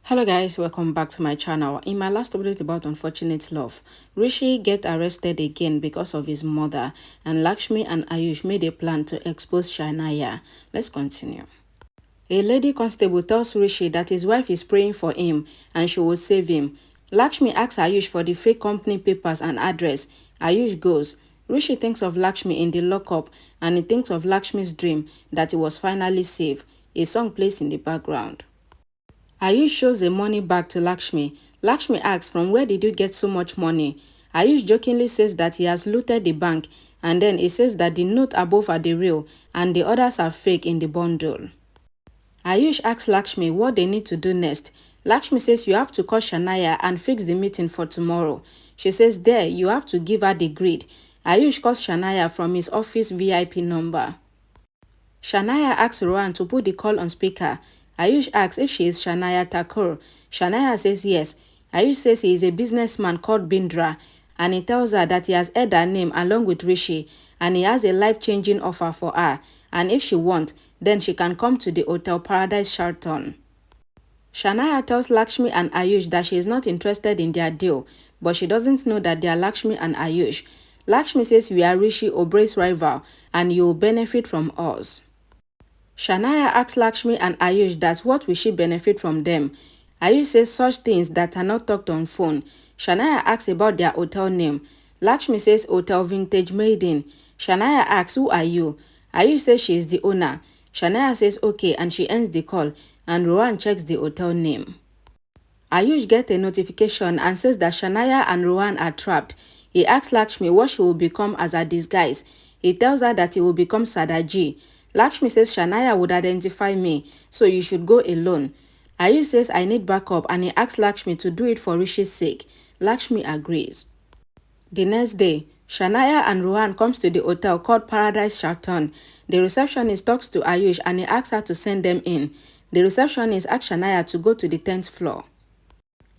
Hello guys, welcome back to my channel. In my last update about unfortunate love, Rishi get arrested again because of his mother, and Lakshmi and Ayush made a plan to expose Shanaya. Let's continue. A lady constable tells Rishi that his wife is praying for him and she will save him. Lakshmi asks Ayush for the fake company papers and address. Ayush goes. Rishi thinks of Lakshmi in the lockup and he thinks of Lakshmi's dream that he was finally saved. A song plays in the background. Ayush shows the money bag to Lakshmi. Lakshmi asks, "From where did you get so much money?" Ayush jokingly says that he has looted the bank, and then he says that the note above are the real and the others are fake in the bundle. Ayush asks Lakshmi what they need to do next. Lakshmi says you have to call Shanaya and fix the meeting for tomorrow. She says there you have to give her the grid. Ayush calls Shanaya from his office VIP number. Shanaya asks Rohan to put the call on speaker. Ayush asks if she is Shanaya Thakur. Shanaya says yes. Ayush says he is a businessman called Bindra, and he tells her that he has heard her name along with Rishi and he has a life-changing offer for her, and if she wants, then she can come to the Hotel Paradise Sheraton. Shanaya tells Lakshmi and Ayush that she is not interested in their deal, but she doesn't know that they are Lakshmi and Ayush. Lakshmi says we are Rishi Oberai's rival and you will benefit from us. Shanaya asks Lakshmi and Ayush that what will she benefit from them. Ayush says such things that are not talked on phone. Shanaya asks about their hotel name. Lakshmi says Hotel Vintage Maiden. Shanaya asks who are you? Ayush says she is the owner. Shanaya says okay and she ends the call, and Rohan checks the hotel name. Ayush gets a notification and says that Shanaya and Rohan are trapped. He asks Lakshmi what she will become as a disguise. He tells her that he will become Sadaji. Lakshmi says Shanaya would identify me, so you should go alone. Ayush says I need backup and he asks Lakshmi to do it for Rishi's sake. Lakshmi agrees. The next day, Shanaya and Rohan comes to the hotel called Paradise Sheraton. The receptionist talks to Ayush and he asks her to send them in. The receptionist asks Shanaya to go to the 10th floor.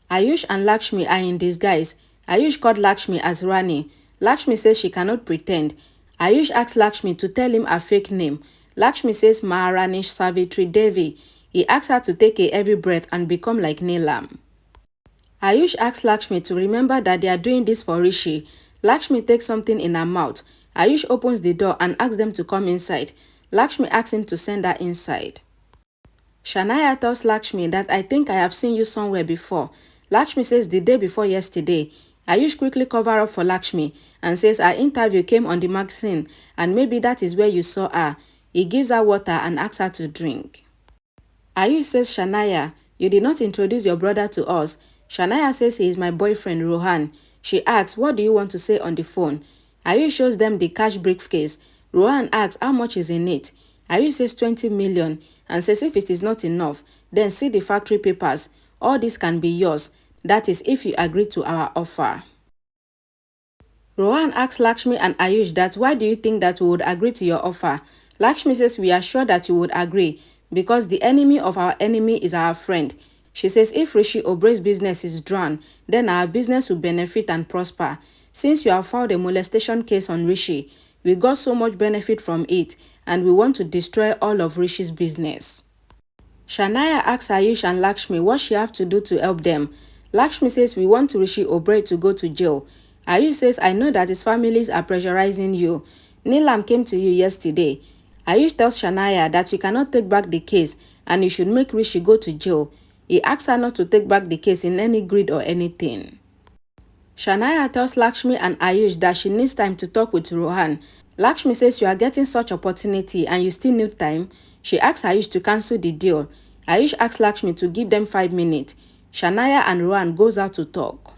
Ayush and Lakshmi are in disguise. Ayush called Lakshmi as Rani. Lakshmi says she cannot pretend. Ayush asks Lakshmi to tell him her fake name. Lakshmi says Maharani Savitri Devi. He asks her to take a heavy breath and become like Neelam. Ayush asks Lakshmi to remember that they are doing this for Rishi. Lakshmi takes something in her mouth. Ayush opens the door and asks them to come inside. Lakshmi asks him to send her inside. Shanaya tells Lakshmi that I think I have seen you somewhere before. Lakshmi says the day before yesterday. Ayush quickly covers up for Lakshmi and says her interview came on the magazine and maybe that is where you saw her. He gives her water and asks her to drink. Ayush says, Shanaya, you did not introduce your brother to us. Shanaya says he is my boyfriend, Rohan. She asks, what do you want to say on the phone? Ayush shows them the cash briefcase. Rohan asks how much is in it. Ayush says 20 million and says if it is not enough, then see the factory papers. All this can be yours. That is if you agree to our offer. Rohan asks Lakshmi and Ayush that why do you think that we would agree to your offer? Lakshmi says we are sure that you would agree because the enemy of our enemy is our friend. She says if Rishi Oberai's business is drawn, then our business will benefit and prosper. Since you have filed a molestation case on Rishi, we got so much benefit from it and we want to destroy all of Rishi's business. Shanaya asks Ayush and Lakshmi what she have to do to help them. Lakshmi says we want Rishi Oberoi to go to jail. Ayush says I know that his families are pressurizing you. Neelam came to you yesterday. Ayush tells Shanaya that you cannot take back the case and you should make Rishi go to jail. He asks her not to take back the case in any grid or anything. Shanaya tells Lakshmi and Ayush that she needs time to talk with Rohan. Lakshmi says you are getting such opportunity and you still need time. She asks Ayush to cancel the deal. Ayush asks Lakshmi to give them 5 minutes. Shanaya and Rohan goes out to talk.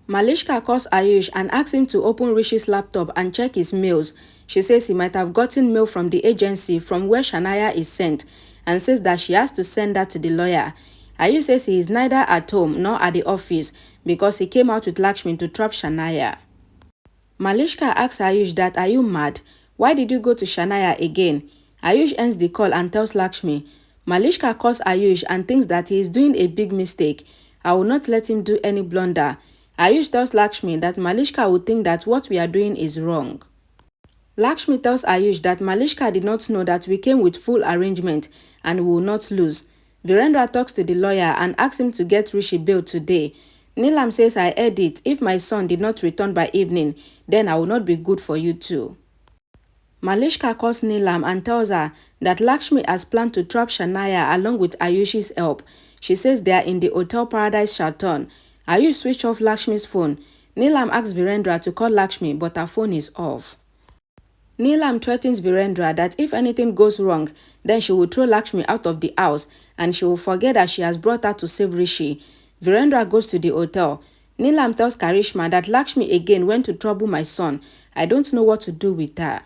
Malishka calls Ayush and asks him to open Rishi's laptop and check his mails. She says he might have gotten mail from the agency from where Shanaya is sent and says that she has to send that to the lawyer. Ayush says he is neither at home nor at the office because he came out with Lakshmi to trap Shanaya. Malishka asks Ayush that are you mad? Why did you go to Shanaya again? Ayush ends the call and tells Lakshmi. Malishka calls Ayush and thinks that he is doing a big mistake. I will not let him do any blunder. Ayush tells Lakshmi that Malishka would think that what we are doing is wrong. Lakshmi tells Ayush that Malishka did not know that we came with full arrangement and we will not lose. Virendra talks to the lawyer and asks him to get Rishi bail today. Neelam says, I heard it. If my son did not return by evening, then I will not be good for you too. Malishka calls Neelam and tells her that Lakshmi has planned to trap Shanaya along with Ayush's help. She says they are in the Hotel Paradise Chaton. Ayush switched off Lakshmi's phone. Neelam asks Virendra to call Lakshmi, but her phone is off. Neelam threatens Virendra that if anything goes wrong, then she will throw Lakshmi out of the house and she will forget that she has brought her to save Rishi. Virendra goes to the hotel. Neelam tells Karishma that Lakshmi again went to trouble my son. I don't know what to do with her.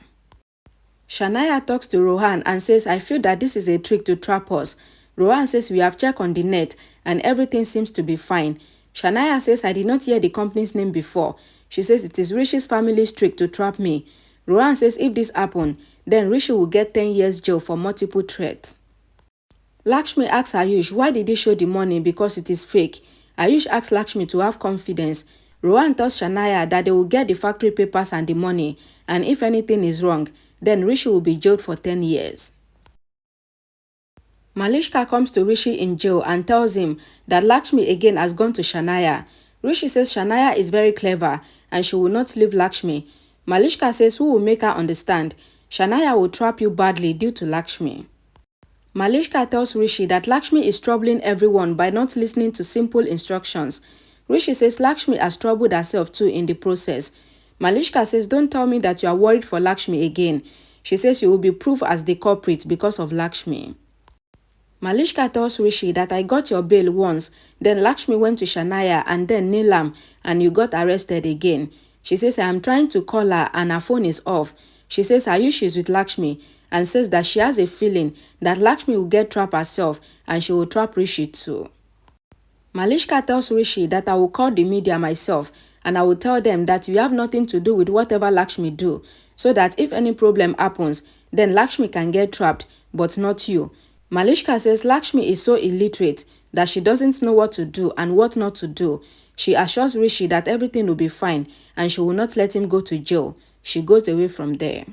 Shanaya talks to Rohan and says, I feel that this is a trick to trap us. Rohan says we have checked on the net and everything seems to be fine. Shanaya says I did not hear the company's name before. She says it is Rishi's family's trick to trap me. Rohan says if this happens, then Rishi will get 10 years jail for multiple threats. Lakshmi asks Ayush why did he show the money because it is fake. Ayush asks Lakshmi to have confidence. Rohan tells Shanaya that they will get the factory papers and the money, and if anything is wrong, then Rishi will be jailed for 10 years. Malishka comes to Rishi in jail and tells him that Lakshmi again has gone to Shanaya. Rishi says Shanaya is very clever and she will not leave Lakshmi. Malishka says who will make her understand? Shanaya will trap you badly due to Lakshmi. Malishka tells Rishi that Lakshmi is troubling everyone by not listening to simple instructions. Rishi says Lakshmi has troubled herself too in the process. Malishka says don't tell me that you are worried for Lakshmi again. She says you will be proof as the culprit because of Lakshmi. Malishka tells Rishi that I got your bail once, then Lakshmi went to Shanaya and then Neelam and you got arrested again. She says I am trying to call her and her phone is off. She says Ayush is with Lakshmi and says that she has a feeling that Lakshmi will get trapped herself and she will trap Rishi too. Malishka tells Rishi that I will call the media myself and I will tell them that you have nothing to do with whatever Lakshmi do, so that if any problem happens, then Lakshmi can get trapped, but not you. Malishka says Lakshmi is so illiterate that she doesn't know what to do and what not to do. She assures Rishi that everything will be fine and she will not let him go to jail. She goes away from there.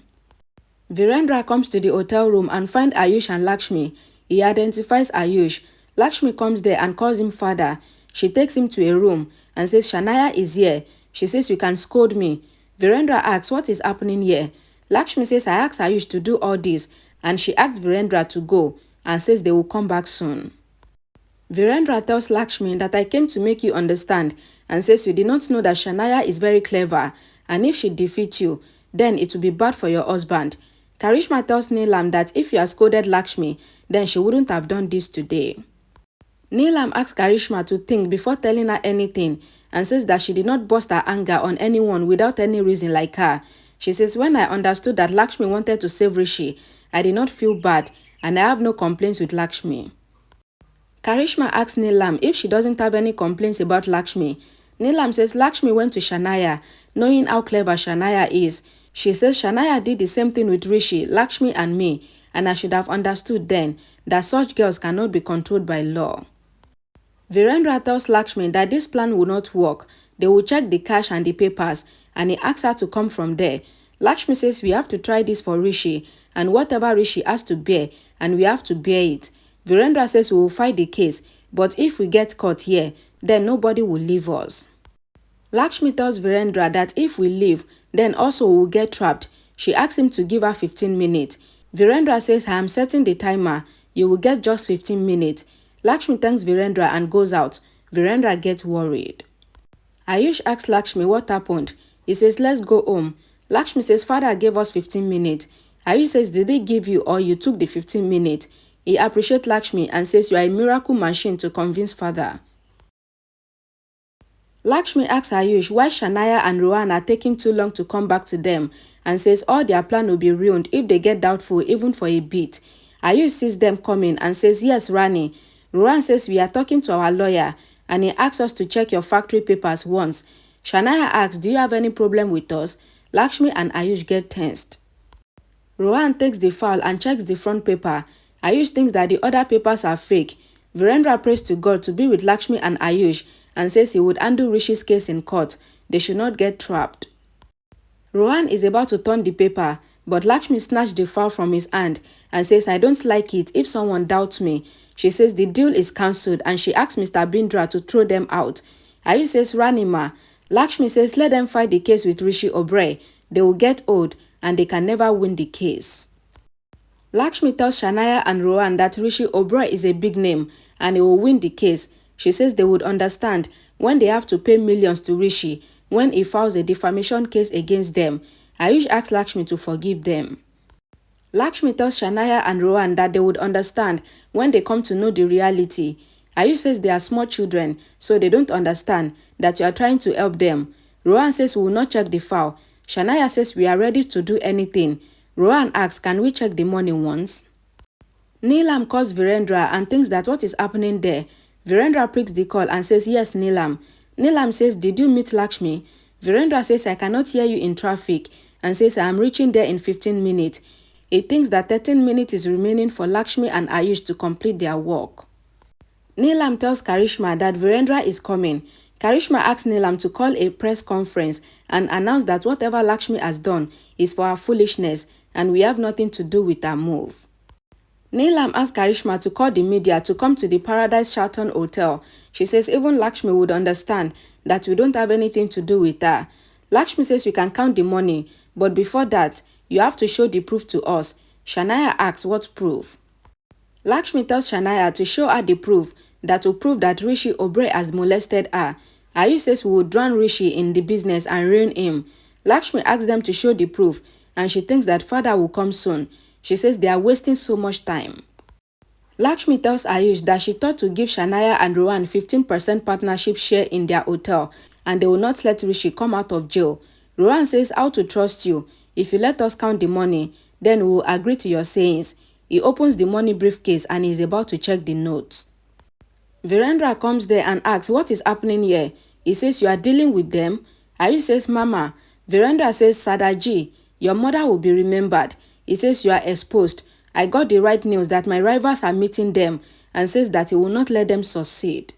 Virendra comes to the hotel room and finds Ayush and Lakshmi. He identifies Ayush. Lakshmi comes there and calls him father. She takes him to a room and says Shanaya is here. She says you can scold me. Virendra asks what is happening here. Lakshmi says I asked Ayush to do all this and she asks Virendra to go and says they will come back soon. Virendra tells Lakshmi that I came to make you understand and says you did not know that Shanaya is very clever and if she defeats you, then it will be bad for your husband. Karishma tells Neelam that if you had scolded Lakshmi, then she wouldn't have done this today. Neelam asks Karishma to think before telling her anything and says that she did not burst her anger on anyone without any reason like her. She says when I understood that Lakshmi wanted to save Rishi, I did not feel bad and I have no complaints with Lakshmi. Karishma asks Neelam if she doesn't have any complaints about Lakshmi. Neelam says Lakshmi went to Shanaya, knowing how clever Shanaya is. She says Shanaya did the same thing with Rishi, Lakshmi and me, and I should have understood then that such girls cannot be controlled by law. Virendra tells Lakshmi that this plan will not work. They will check the cash and the papers, and he asks her to come from there. Lakshmi says we have to try this for Rishi, and whatever Rishi has to bear, and we have to bear it. Virendra says we will fight the case, but if we get caught here, then nobody will leave us. Lakshmi tells Virendra that if we leave, then also we will get trapped. She asks him to give her 15 minutes. Virendra says I am setting the timer. You will get just 15 minutes. Lakshmi thanks Virendra and goes out. Virendra gets worried. Ayush asks Lakshmi what happened. He says let's go home. Lakshmi says father gave us 15 minutes. Ayush says did he give you or you took the 15 minutes? He appreciates Lakshmi and says you are a miracle machine to convince father. Lakshmi asks Ayush why Shanaya and Rohan are taking too long to come back to them and says all their plan will be ruined if they get doubtful even for a bit. Ayush sees them coming and says yes Rani. Rohan says we are talking to our lawyer and he asks us to check your factory papers once. Shanaya asks do you have any problem with us? Lakshmi and Ayush get tensed. Rohan takes the file and checks the front paper. Ayush thinks that the other papers are fake. Virendra prays to God to be with Lakshmi and Ayush and says he would undo Rishi's case in court. They should not get trapped. Rohan is about to turn the paper, but Lakshmi snatched the file from his hand and says I don't like it if someone doubts me. She says the deal is cancelled and she asks Mr. Bindra to throw them out. Ayush says, Ranima. Lakshmi says, let them fight the case with Rishi Oberoi. They will get old and they can never win the case. Lakshmi tells Shanaya and Rohan that Rishi Oberoi is a big name and he will win the case. She says they would understand when they have to pay millions to Rishi when he files a defamation case against them. Ayush asks Lakshmi to forgive them. Lakshmi tells Shanaya and Rohan that they would understand when they come to know the reality. Ayush says they are small children, so they don't understand that you are trying to help them. Rohan says we will not check the file. Shanaya says we are ready to do anything. Rohan asks, can we check the money once? Neelam calls Virendra and thinks that what is happening there. Virendra picks the call and says, yes, Neelam. Neelam says, did you meet Lakshmi? Virendra says, I cannot hear you in traffic and says, I am reaching there in 15 minutes. He thinks that 13 minutes is remaining for Lakshmi and Ayush to complete their work. Neelam tells Karishma that Virendra is coming. Karishma asks Neelam to call a press conference and announce that whatever Lakshmi has done is for her foolishness and we have nothing to do with her move. Neelam asks Karishma to call the media to come to the Paradise Sheraton Hotel. She says even Lakshmi would understand that we don't have anything to do with her. Lakshmi says we can count the money, but before that, you have to show the proof to us. Shanaya asks what proof. Lakshmi tells Shanaya to show her the proof that will prove that Rishi Oberoi has molested her. Ayush says we will drown Rishi in the business and ruin him. Lakshmi asks them to show the proof and she thinks that father will come soon. She says they are wasting so much time. Lakshmi tells Ayush that she thought to give Shanaya and Rohan 15% partnership share in their hotel and they will not let Rishi come out of jail. Rohan says, how to trust you? If you let us count the money, then we will agree to your sayings. He opens the money briefcase and is about to check the notes. Virendra comes there and asks, what is happening here? He says, you are dealing with them? Ayush says, Mama. Virendra says, Sadaji, your mother will be remembered. He says, you are exposed. I got the right news that my rivals are meeting them and says that he will not let them succeed.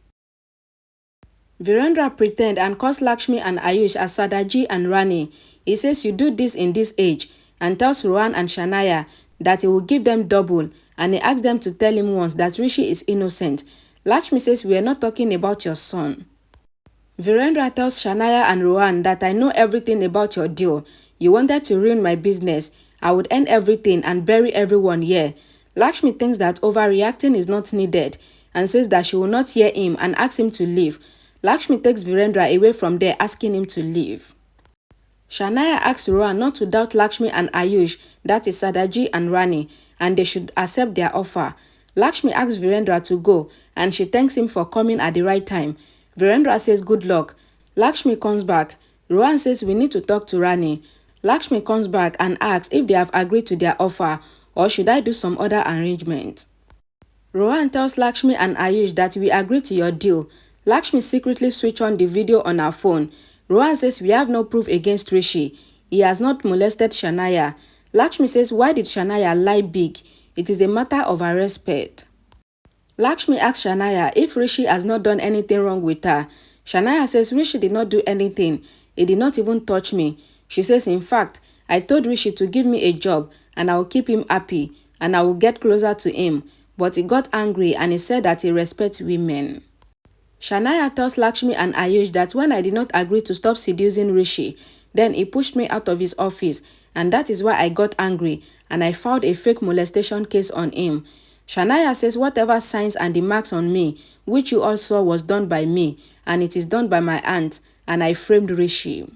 Virendra pretends and calls Lakshmi and Ayush as Sadaji and Rani. He says you do this in this age and tells Rohan and Shanaya that he will give them double and he asks them to tell him once that Rishi is innocent. Lakshmi says we are not talking about your son. Virendra tells Shanaya and Rohan that I know everything about your deal. You wanted to ruin my business. I would end everything and bury everyone here. Lakshmi thinks that overreacting is not needed and says that she will not hear him and asks him to leave. Lakshmi takes Virendra away from there asking him to leave. Shanaya asks Rohan not to doubt Lakshmi and Ayush, that is Sadaji and Rani, and they should accept their offer. Lakshmi asks Virendra to go and she thanks him for coming at the right time. Virendra says good luck. Lakshmi comes back. Rohan says we need to talk to Rani. Lakshmi comes back and asks if they have agreed to their offer or should I do some other arrangement. Rohan tells Lakshmi and Ayush that we agreed to your deal. Lakshmi secretly switches on the video on her phone. Rohan says we have no proof against Rishi. He has not molested Shanaya. Lakshmi says why did Shanaya lie big? It is a matter of her respect. Lakshmi asks Shanaya if Rishi has not done anything wrong with her. Shanaya says Rishi did not do anything. He did not even touch me. She says in fact, I told Rishi to give me a job and I will keep him happy and I will get closer to him. But he got angry and he said that he respects women. Shanaya tells Lakshmi and Ayush that when I did not agree to stop seducing Rishi, then he pushed me out of his office and that is why I got angry and I filed a fake molestation case on him. Shanaya says whatever signs and the marks on me, which you all saw was done by me and it is done by my aunt and I framed Rishi.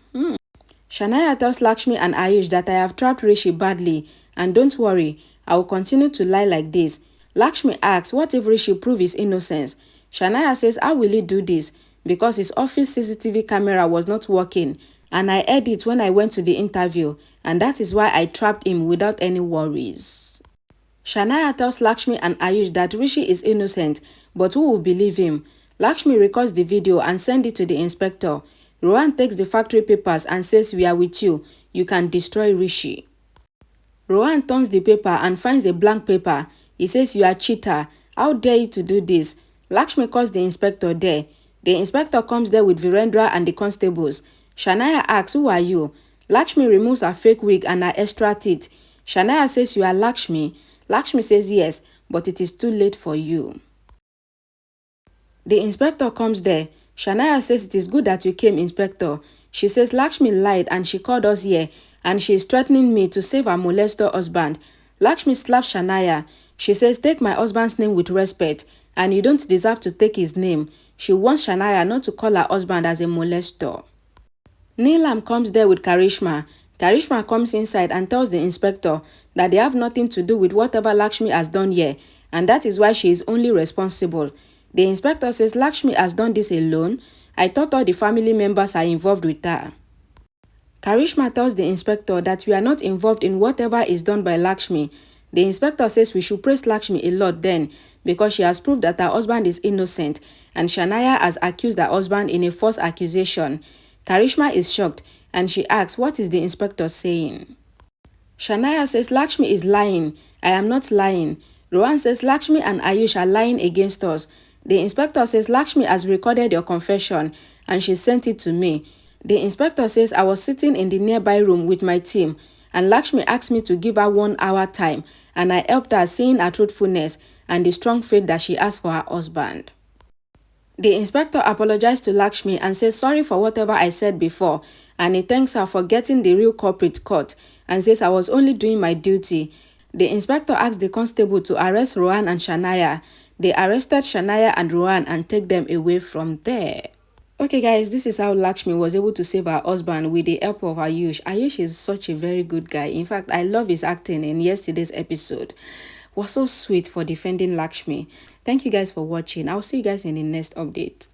Shanaya tells Lakshmi and Ayush that I have trapped Rishi badly and don't worry, I will continue to lie like this. Lakshmi asks what if Rishi proves his innocence? Shanaya says how will he do this? Because his office CCTV camera was not working and I heard it when I went to the interview and that is why I trapped him without any worries. Shanaya tells Lakshmi and Ayush that Rishi is innocent but who will believe him? Lakshmi records the video and sends it to the inspector. Rohan takes the factory papers and says we are with you. You can destroy Rishi. Rohan turns the paper and finds a blank paper. He says you are a cheater. How dare you to do this? Lakshmi calls the inspector there. The inspector comes there with Virendra and the constables. Shanaya asks, who are you? Lakshmi removes her fake wig and her extra teeth. Shanaya says, you are Lakshmi. Lakshmi says, yes, but it is too late for you. The inspector comes there. Shanaya says it is good that you came, Inspector. She says Lakshmi lied and she called us here and she is threatening me to save her molester husband. Lakshmi slaps Shanaya. She says take my husband's name with respect and you don't deserve to take his name. She wants Shanaya not to call her husband as a molester. Neelam comes there with Karishma. Karishma comes inside and tells the inspector that they have nothing to do with whatever Lakshmi has done here and that is why she is only responsible. The inspector says Lakshmi has done this alone. I thought all the family members are involved with her. Karishma tells the inspector that we are not involved in whatever is done by Lakshmi. The inspector says we should praise Lakshmi a lot then because she has proved that her husband is innocent and Shanaya has accused her husband in a false accusation. Karishma is shocked and she asks what is the inspector saying. Shanaya says Lakshmi is lying. I am not lying. Rohan says Lakshmi and Ayush are lying against us. The inspector says Lakshmi has recorded your confession and she sent it to me. The inspector says I was sitting in the nearby room with my team and Lakshmi asked me to give her 1 hour time and I helped her seeing her truthfulness and the strong faith that she has for her husband. The inspector apologized to Lakshmi and says sorry for whatever I said before and he thanks her for getting the real culprit caught and says I was only doing my duty. The inspector asked the constable to arrest Rohan and Shanaya. They arrested Shanaya and Rohan and take them away from there. Okay guys, this is how Lakshmi was able to save her husband with the help of Ayush. Ayush is such a very good guy. In fact, I love his acting in yesterday's episode. Was so sweet for defending Lakshmi. Thank you guys for watching. I'll see you guys in the next update.